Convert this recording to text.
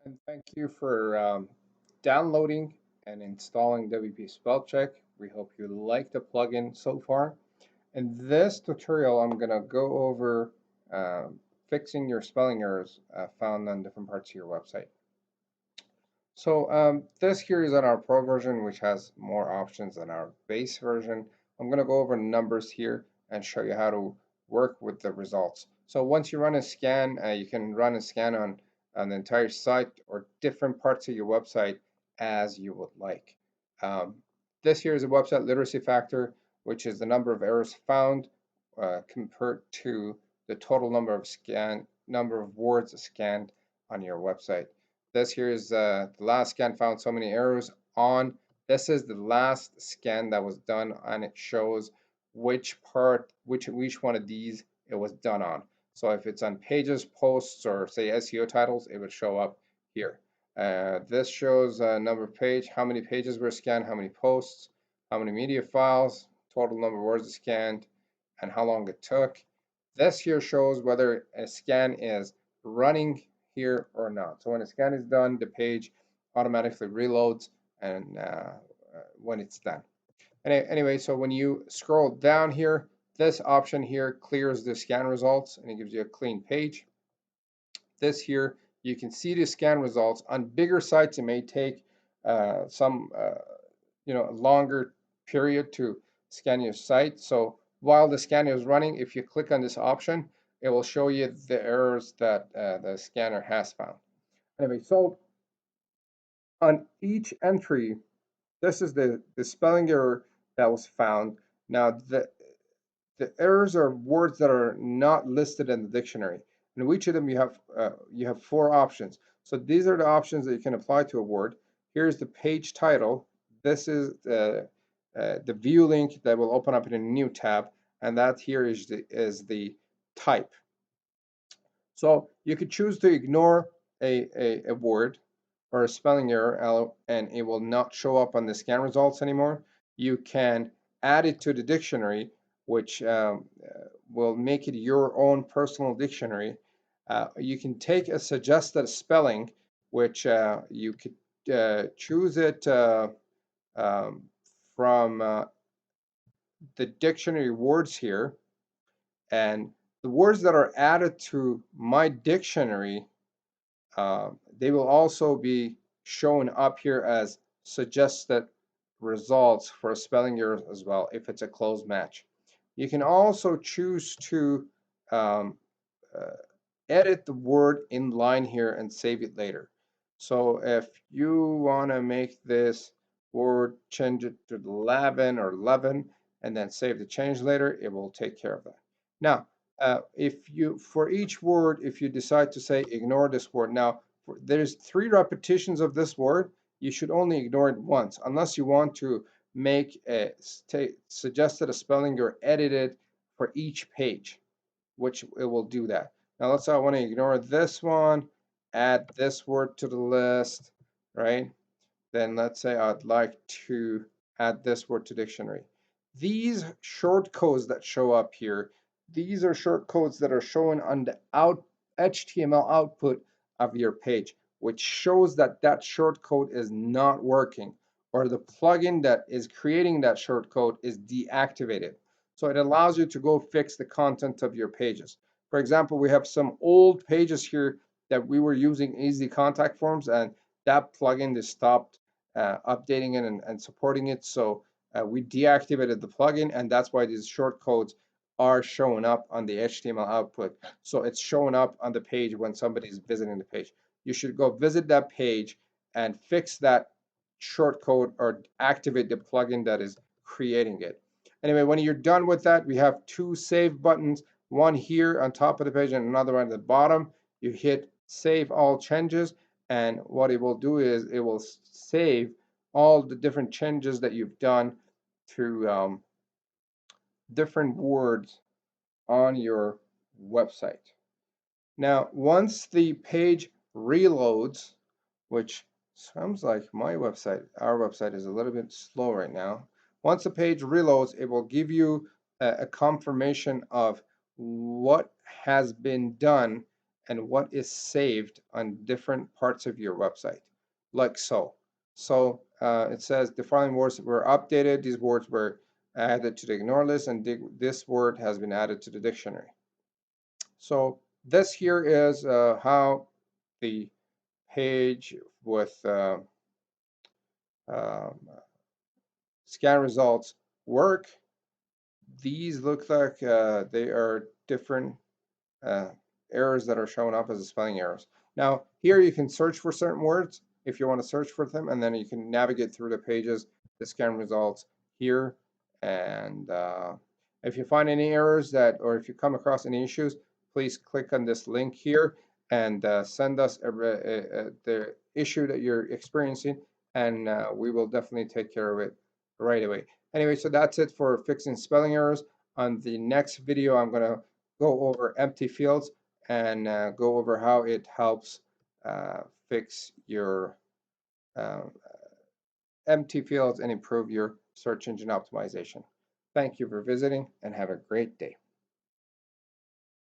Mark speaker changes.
Speaker 1: And thank you for downloading and installing WP Spell Check. We hope you like the plugin so far. In this tutorial, I'm going to go over fixing your spelling errors found on different parts of your website. So this here is on our Pro version, which has more options than our base version. I'm going to go over numbers here and show you how to work with the results. So once you run a scan, you can run a scan on the entire site or different parts of your website as you would like. Um, this here is a website literacy factor, which is the number of errors found compared to the total number of words scanned on your website. This here is the last scan found so many errors on. This is the last scan that was done, and it shows which part, which one of these it was done on. So if it's on pages, posts, or say SEO titles, it would show up here. This shows number of page, how many pages were scanned, how many posts, how many media files, total number of words scanned, and how long it took. This here shows whether a scan is running here or not. So when a scan is done, the page automatically reloads and when it's done. Anyway, so when you scroll down here, this option here clears the scan results and it gives you a clean page. This here, you can see the scan results. On bigger sites, it may take some a longer period to scan your site. So while the scanner is running, if you click on this option, it will show you the errors that the scanner has found. Anyway, so on each entry, this is the spelling error that was found. Now, the errors are words that are not listed in the dictionary. And each of them you have four options. So these are the options that you can apply to a word. Here's the page title. This is the view link that will open up in a new tab, and that here is the type. So you could choose to ignore a word or a spelling error and it will not show up on the scan results anymore. You can add it to the dictionary, which will make it your own personal dictionary. You can take a suggested spelling, which you could choose it um, from the dictionary words here, and the words that are added to my dictionary, they will also be shown up here as suggested results for spelling errors as well if it's a close match. You can also choose to um, uh, edit the word in line here and save it later. So if you want to make this word, change it to 11 or 11 and then save the change later, it will take care of that. Now, if you, for each word, if you decide to say ignore this word, now there's 3 repetitions of this word, you should only ignore it once unless you want to make a suggested a spelling or edit it for each page, which it will do that. Now let's say I want to ignore this one, add this word to the list, right? Then let's say I'd like to add this word to dictionary. These short codes that show up here, these are short codes that are shown on the HTML output of your page, which shows that that short code is not working or the plugin that is creating that short code is deactivated. So it allows you to go fix the content of your pages. For example, we have some old pages here that we were using easy contact forms, and that plugin is stopped updating it and supporting it. So we deactivated the plugin, and that's why these short codes are showing up on the HTML output. So it's showing up on the page when somebody's visiting the page. You should go visit that page and fix that short code or activate the plugin that is creating it. Anyway, when you're done with that, we have 2 save buttons, one here on top of the page and another one at the bottom. You hit save all changes, and what it will do is it will save all the different changes that you've done to different words on your website. Now, once the page reloads, which sounds like my website, our website is a little bit slow right now. Once the page reloads, it will give you a confirmation of what has been done and what is saved on different parts of your website, like so. So it says the following words were updated. These words were added to the ignore list, and this word has been added to the dictionary. So this here is how the page with um, scan results work. These look like they are different uh, errors that are showing up as spelling errors. Now here you can search for certain words if you want to search for them, and then you can navigate through the pages, the scan results here, and if you find any errors or if you come across any issues, please click on this link here and send us the issue that you're experiencing, and we will definitely take care of it right away. Anyway, so that's it for fixing spelling errors. On the next video, I'm going to go over empty fields and go over how it helps fix your um, empty fields and improve your search engine optimization. Thank you for visiting and have a great day.